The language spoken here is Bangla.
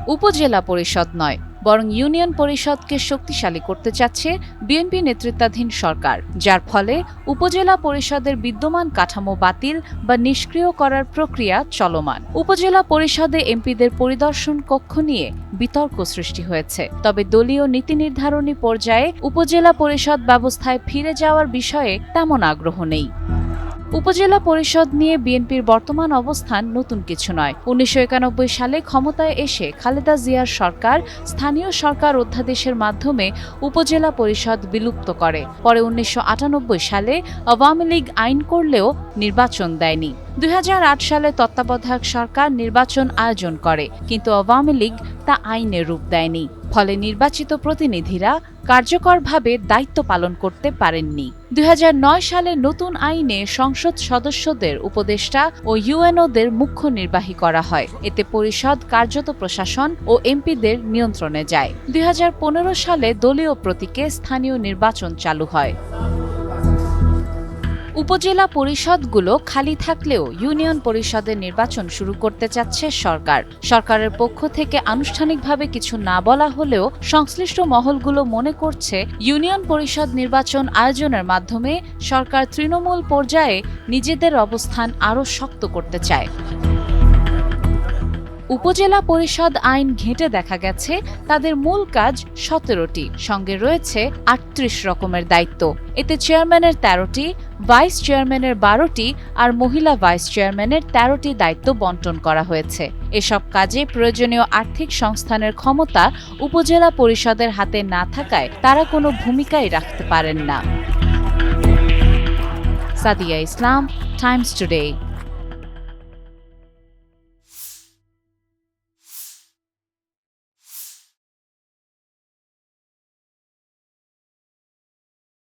উপজেলা পরিষদ নয়, বরং ইউনিয়ন পরিষদকে শক্তিশালী করতে চাচ্ছে বিএনপি নেতৃত্বাধীন সরকার, যার ফলে উপজেলা পরিষদের বিদ্যমান কাঠামো বাতিল বা নিষ্ক্রিয় করার প্রক্রিয়া চলমান। উপজেলা পরিষদে এমপিদের পরিদর্শন কক্ষ নিয়ে বিতর্ক সৃষ্টি হয়েছে, তবে দলীয় নীতি নির্ধারণী পর্যায়ে উপজেলা পরিষদ ব্যবস্থায় ফিরে যাওয়ার বিষয়ে তেমন আগ্রহ নেই। উপজেলা পরিষদ নিয়ে বিএনপির বর্তমান অবস্থান নতুন কিছু নয়। ১৯৯১ সালে ক্ষমতায় এসে খালেদা জিয়ার সরকার স্থানীয় সরকার অধ্যাদেশের মাধ্যমে উপজেলা পরিষদ বিলুপ্ত করে। পরে ১৯৯৮ সালে আওয়ামী লীগ আইন করলেও নির্বাচন দেয়নি। ২০০৮ সালে তত্ত্বাবধায়ক সরকার নির্বাচন আয়োজন করে, কিন্তু আওয়ামী লীগ তা আইনে রূপ দেয়নি। ফলে নির্বাচিত প্রতিনিধিরা কার্যকরভাবে দায়িত্ব পালন করতে পারেননি। ২০০৯ সালে নতুন আইনে সংসদ সদস্যদের উপদেষ্টা ও ইউএনওদের মুখ্য নির্বাহী করা হয়। এতে পরিষদ কার্যত প্রশাসন ও এমপিদের নিয়ন্ত্রণে যায়। ২০১৫ সালে দলীয় প্রতীকে স্থানীয় নির্বাচন চালু হয়। উপজেলা পরিষদগুলো খালি থাকলেও ইউনিয়ন পরিষদের নির্বাচন শুরু করতে চাচ্ছে সরকার। সরকারের পক্ষ থেকে আনুষ্ঠানিকভাবে কিছু না বলা হলেও সংশ্লিষ্ট মহলগুলো মনে করছে ইউনিয়ন পরিষদ নির্বাচন আয়োজনের মাধ্যমে সরকার তৃণমূল পর্যায়ে নিজেদের অবস্থান আরও শক্ত করতে চায়। উপজেলা পরিষদ আইন ঘেঁটে দেখা গেছে তাদের মূল কাজ ১৭টি, সঙ্গে রয়েছে ৩৮ রকমের দায়িত্ব। এতে চেয়ারম্যানের ১৩টি, ভাইস চেয়ারম্যানের ১২টি আর মহিলা ভাইস চেয়ারম্যানের ১৩টি দায়িত্ব বন্টন করা হয়েছে। এসব কাজে প্রয়োজনীয় আর্থিক সংস্থানের ক্ষমতা উপজেলা পরিষদের হাতে না থাকায় তারা কোনো ভূমিকাই রাখতে পারেন না। সাদিয়া ইসলাম, টাইমস টুডে।